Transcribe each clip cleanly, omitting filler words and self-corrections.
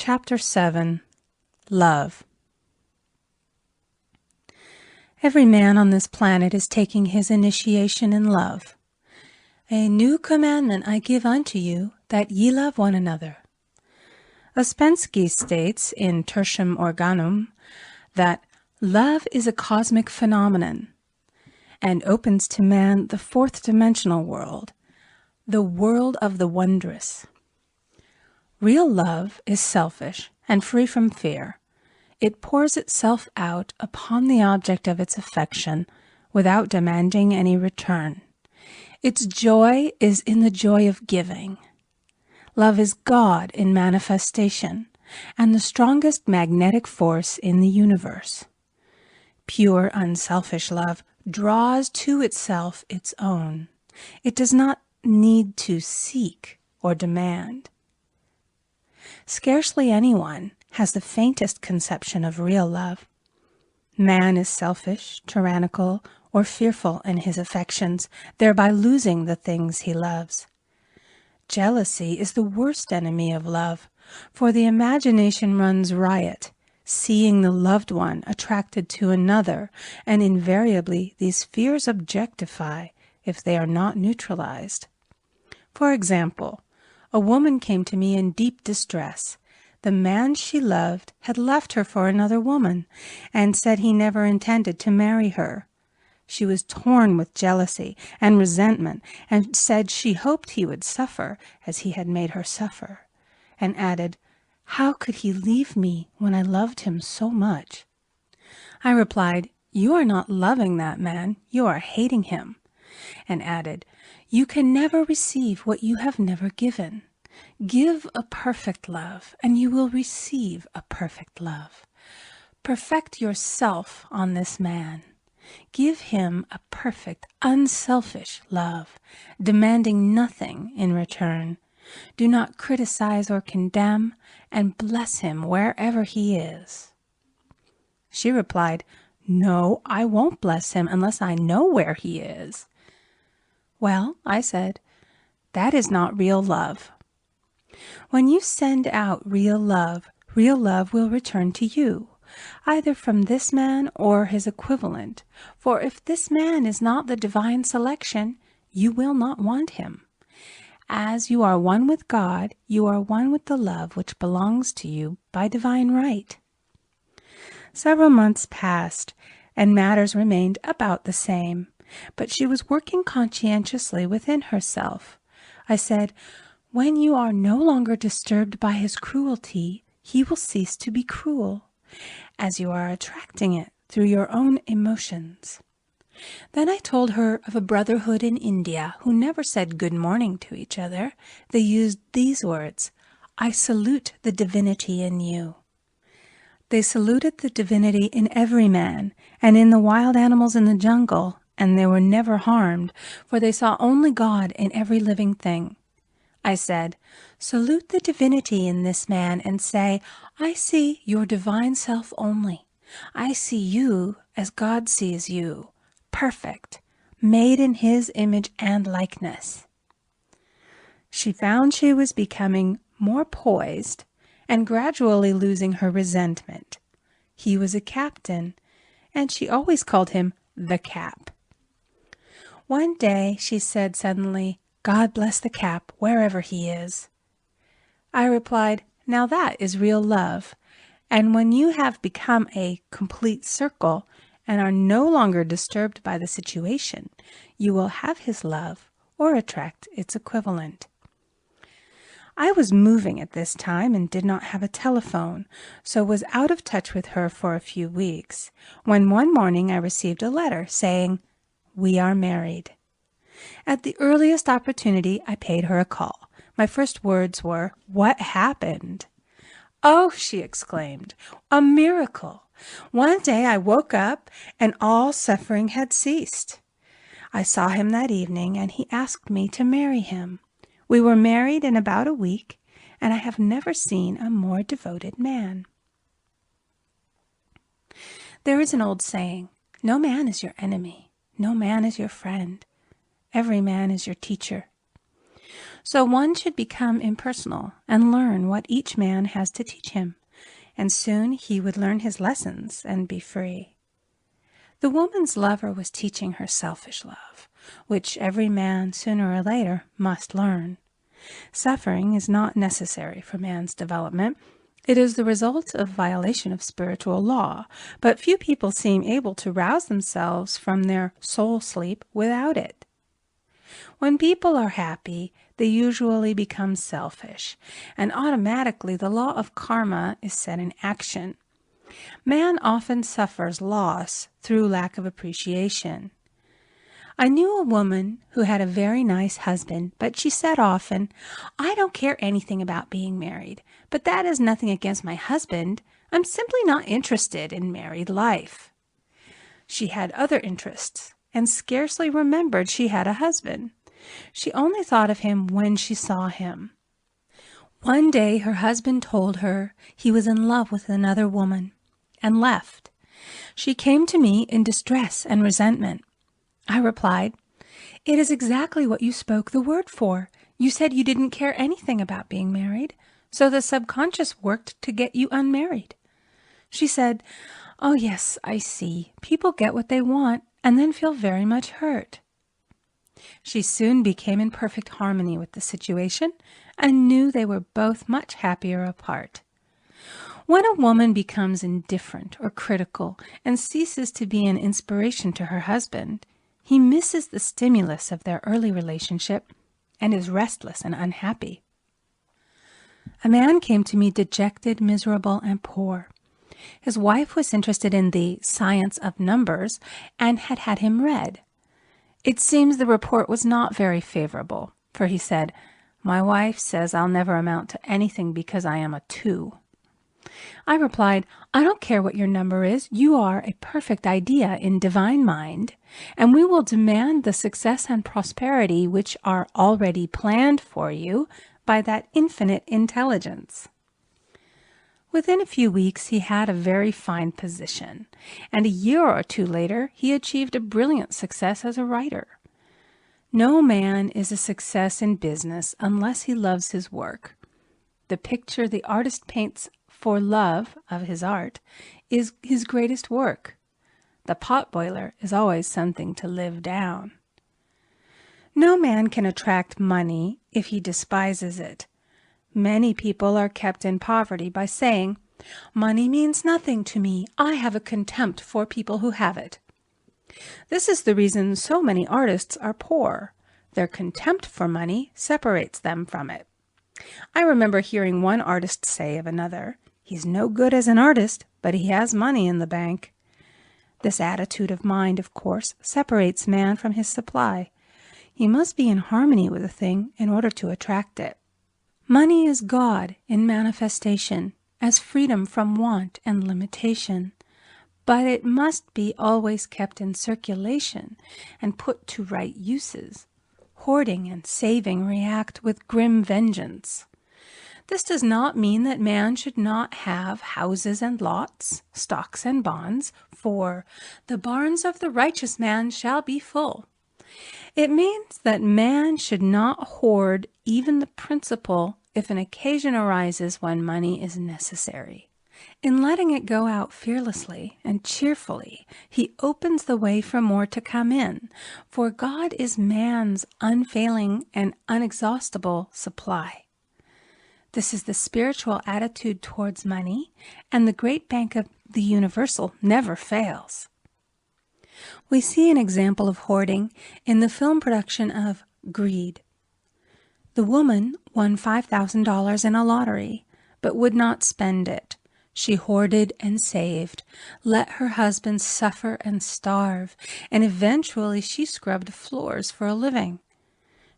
Chapter 7. Love. Every man on this planet is taking his initiation in love. A new commandment I give unto you, that ye love one another. Ouspensky states in Tertium Organum that love is a cosmic phenomenon and opens to man the fourth dimensional world, the world of the wondrous. Real love is selfish and free from fear. It pours itself out upon the object of its affection without demanding any return. Its joy is in the joy of giving. Love is God in manifestation and the strongest magnetic force in the universe. Pure, unselfish love draws to itself its own. It does not need to seek or demand. Scarcely anyone has the faintest conception of real love. Man is selfish, tyrannical, or fearful in his affections, thereby losing the things he loves. Jealousy is the worst enemy of love, for the imagination runs riot, seeing the loved one attracted to another, and invariably these fears objectify if they are not neutralized. For example, a woman came to me in deep distress. The man she loved had left her for another woman, and said he never intended to marry her. She was torn with jealousy and resentment, and said she hoped he would suffer as he had made her suffer, and added, "How could he leave me when I loved him so much?" I replied, "You are not loving that man, you are hating him," and added, "You can never receive what you have never given. Give a perfect love, and you will receive a perfect love. Perfect yourself on this man. Give him a perfect, unselfish love, demanding nothing in return. Do not criticize or condemn, and bless him wherever he is." She replied, "No, I won't bless him unless I know where he is." "Well," I said, "that is not real love. When you send out real love will return to you, either from this man or his equivalent, for if this man is not the divine selection, you will not want him. As you are one with God, you are one with the love which belongs to you by divine right." Several months passed, and matters remained about the same, but she was working conscientiously within herself. I said, "When you are no longer disturbed by his cruelty, he will cease to be cruel, as you are attracting it through your own emotions." Then I told her of a brotherhood in India who never said good morning to each other. They used these words, "I salute the divinity in you." They saluted the divinity in every man and in the wild animals in the jungle, and they were never harmed, for they saw only God in every living thing. I said, "Salute the divinity in this man and say, 'I see your divine self only. I see you as God sees you, perfect, made in his image and likeness.'" She found she was becoming more poised and gradually losing her resentment. He was a captain, and she always called him the Cap. One day she said suddenly, "God bless the Cap, wherever he is." I replied, "Now that is real love, and when you have become a complete circle and are no longer disturbed by the situation, you will have his love or attract its equivalent." I was moving at this time and did not have a telephone, so was out of touch with her for a few weeks, when one morning I received a letter saying, "We are married." At the earliest opportunity, I paid her a call. My first words were, "What happened?" "Oh," she exclaimed, "a miracle! One day I woke up and all suffering had ceased. I saw him that evening, and he asked me to marry him. We were married in about a week, and I have never seen a more devoted man." There is an old saying, "No man is your enemy, no man is your friend. Every man is your teacher." So one should become impersonal and learn what each man has to teach him, and soon he would learn his lessons and be free. The woman's lover was teaching her selfish love, which every man sooner or later must learn. Suffering is not necessary for man's development. It is the result of violation of spiritual law, but few people seem able to rouse themselves from their soul sleep without it. When people are happy, they usually become selfish, and automatically the law of karma is set in action. Man often suffers loss through lack of appreciation. I knew a woman who had a very nice husband, but she said often, "I don't care anything about being married, but that is nothing against my husband. I'm simply not interested in married life." She had other interests and scarcely remembered she had a husband. She only thought of him when she saw him. One day her husband told her he was in love with another woman and left. She came to me in distress and resentment. I replied, "It is exactly what you spoke the word for. You said you didn't care anything about being married, so the subconscious worked to get you unmarried." She said, "Oh yes, I see. People get what they want and then feel very much hurt." She soon became in perfect harmony with the situation and knew they were both much happier apart. When a woman becomes indifferent or critical and ceases to be an inspiration to her husband, he misses the stimulus of their early relationship and is restless and unhappy. A man came to me dejected, miserable, and poor. His wife was interested in the science of numbers and had had him read. It seems the report was not very favorable, for he said, "My wife says I'll never amount to anything because I am a 2. I replied, "I don't care what your number is. You are a perfect idea in divine mind, and we will demand the success and prosperity which are already planned for you by that infinite intelligence." Within a few weeks, he had a very fine position, and a year or two later, he achieved a brilliant success as a writer. No man is a success in business unless he loves his work. The picture the artist paints for love of his art is his greatest work. The potboiler is always something to live down. No man can attract money if he despises it. Many people are kept in poverty by saying, "Money means nothing to me. I have a contempt for people who have it." This is the reason so many artists are poor. Their contempt for money separates them from it. I remember hearing one artist say of another, "He's no good as an artist, but he has money in the bank." This attitude of mind, of course, separates man from his supply. He must be in harmony with a thing in order to attract it. Money is God in manifestation, as freedom from want and limitation. But it must be always kept in circulation and put to right uses. Hoarding and saving react with grim vengeance. This does not mean that man should not have houses and lots, stocks and bonds, for "the barns of the righteous man shall be full." It means that man should not hoard even the principal if an occasion arises when money is necessary. In letting it go out fearlessly and cheerfully, he opens the way for more to come in, for God is man's unfailing and unexhaustible supply. This is the spiritual attitude towards money, and the great bank of the universal never fails. We see an example of hoarding in the film production of Greed. The woman won $5,000 in a lottery, but would not spend it. She hoarded and saved, let her husband suffer and starve, and eventually she scrubbed floors for a living.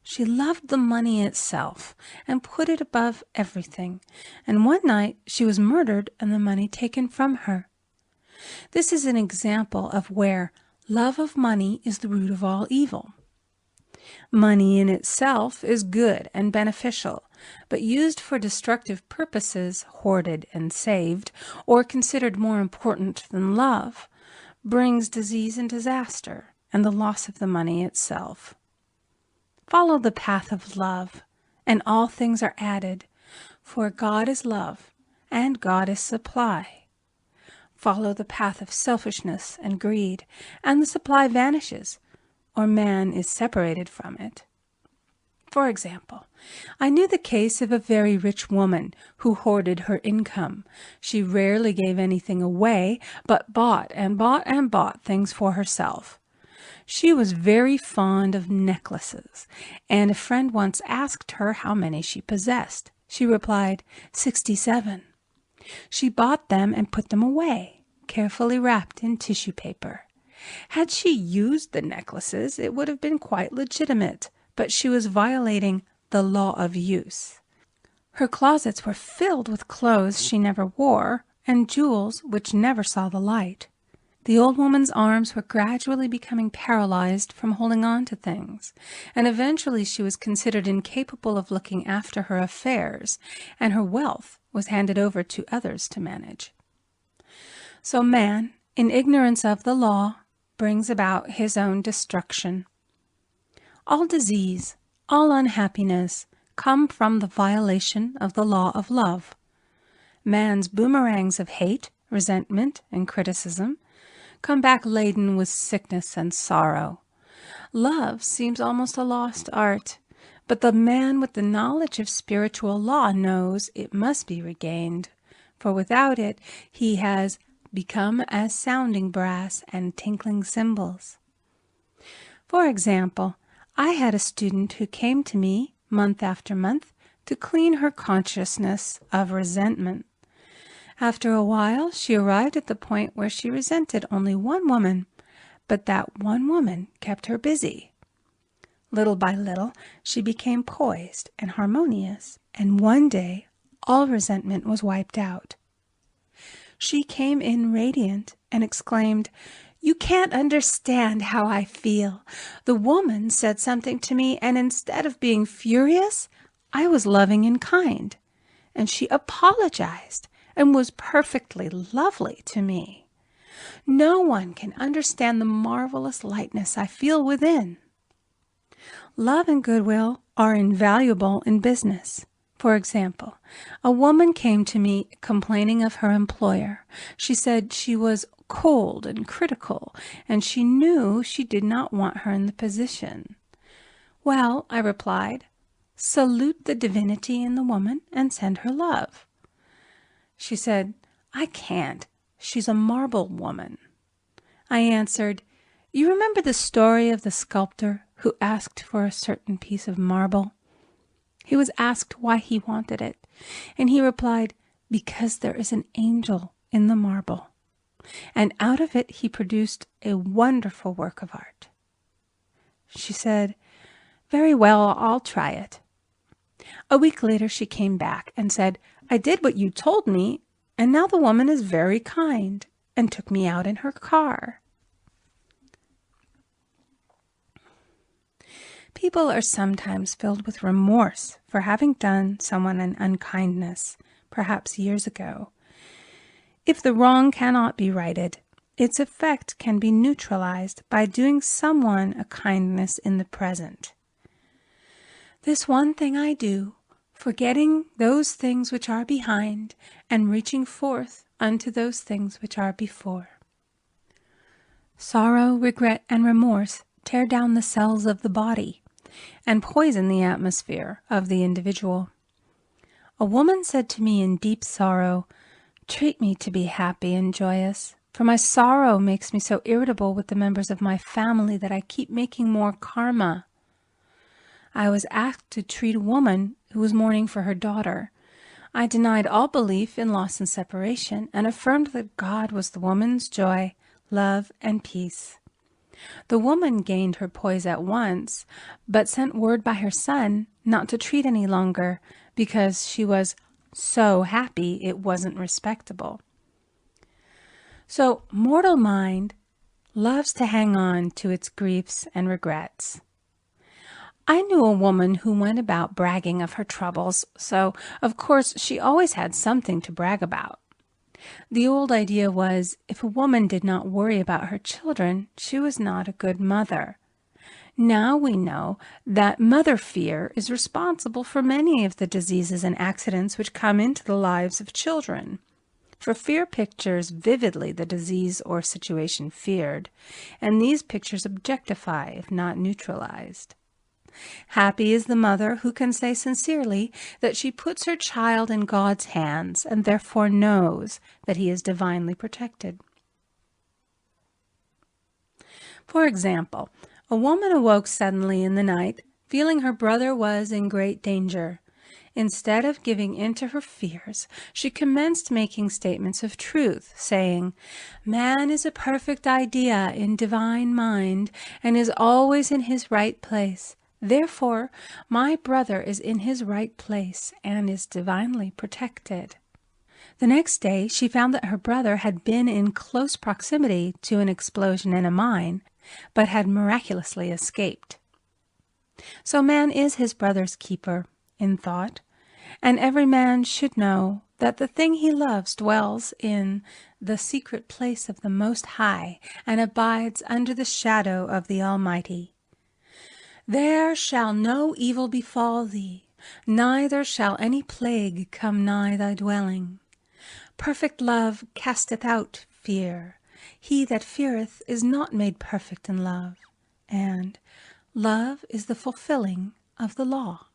She loved the money itself and put it above everything, and one night she was murdered and the money taken from her. This is an example of where love of money is the root of all evil. Money in itself is good and beneficial, but used for destructive purposes, hoarded and saved, or considered more important than love, brings disease and disaster, and the loss of the money itself. Follow the path of love, and all things are added, for God is love, and God is supply. Follow the path of selfishness and greed, and the supply vanishes, or man is separated from it. For example, I knew the case of a very rich woman who hoarded her income. She rarely gave anything away, but bought and bought and bought things for herself. She was very fond of necklaces, and a friend once asked her how many she possessed. She replied, 67. She bought them and put them away, carefully wrapped in tissue paper. Had she used the necklaces, it would have been quite legitimate, but she was violating the law of use. Her closets were filled with clothes she never wore and jewels which never saw the light. The old woman's arms were gradually becoming paralyzed from holding on to things, and eventually she was considered incapable of looking after her affairs, and her wealth was handed over to others to manage. So man, in ignorance of the law, brings about his own destruction. All disease, all unhappiness come from the violation of the law of love. Man's boomerangs of hate, resentment, and criticism come back laden with sickness and sorrow. Love seems almost a lost art, but the man with the knowledge of spiritual law knows it must be regained, for without it he has become as sounding brass and tinkling cymbals. For example, I had a student who came to me month after month to clean her consciousness of resentment. After a while, she arrived at the point where she resented only one woman, but that one woman kept her busy. Little by little, she became poised and harmonious, and one day all resentment was wiped out. She came in radiant and exclaimed, "You can't understand how I feel. The woman said something to me, and instead of being furious, I was loving and kind. And she apologized and was perfectly lovely to me. No one can understand the marvelous lightness I feel within." Love and goodwill are invaluable in business. For example, a woman came to me complaining of her employer. She said she was cold and critical, and she knew she did not want her in the position. "Well," I replied, "salute the divinity in the woman and send her love." She said, "I can't. She's a marble woman." I answered, "You remember the story of the sculptor who asked for a certain piece of marble? He was asked why he wanted it, and he replied, 'Because there is an angel in the marble.' And out of it he produced a wonderful work of art." She said, "Very well, I'll try it." A week later she came back and said, "I did what you told me, and now the woman is very kind," and took me out in her car. People are sometimes filled with remorse for having done someone an unkindness, perhaps years ago. If the wrong cannot be righted, its effect can be neutralized by doing someone a kindness in the present. This one thing I do, forgetting those things which are behind, and reaching forth unto those things which are before. Sorrow, regret, and remorse tear down the cells of the body and poison the atmosphere of the individual. A woman said to me in deep sorrow, "Treat me to be happy and joyous, for my sorrow makes me so irritable with the members of my family that I keep making more karma." I was asked to treat a woman who was mourning for her daughter. I denied all belief in loss and separation and affirmed that God was the woman's joy, love, and peace. The woman gained her poise at once, but sent word by her son not to treat any longer because she was so happy it wasn't respectable. So mortal mind loves to hang on to its griefs and regrets. I knew a woman who went about bragging of her troubles, so of course she always had something to brag about. The old idea was, if a woman did not worry about her children, she was not a good mother. Now we know that mother fear is responsible for many of the diseases and accidents which come into the lives of children. For fear pictures vividly the disease or situation feared, and these pictures objectify if not neutralized. Happy is the mother who can say sincerely that she puts her child in God's hands and therefore knows that he is divinely protected. For example, a woman awoke suddenly in the night, feeling her brother was in great danger. Instead of giving in to her fears, she commenced making statements of truth, saying, "Man is a perfect idea in divine mind and is always in his right place. Therefore, my brother is in his right place and is divinely protected." The next day, she found that her brother had been in close proximity to an explosion in a mine, but had miraculously escaped. So man is his brother's keeper in thought, and every man should know that the thing he loves dwells in the secret place of the Most High and abides under the shadow of the Almighty. "There shall no evil befall thee, neither shall any plague come nigh thy dwelling. Perfect love casteth out fear. He that feareth is not made perfect in love. And love is the fulfilling of the law."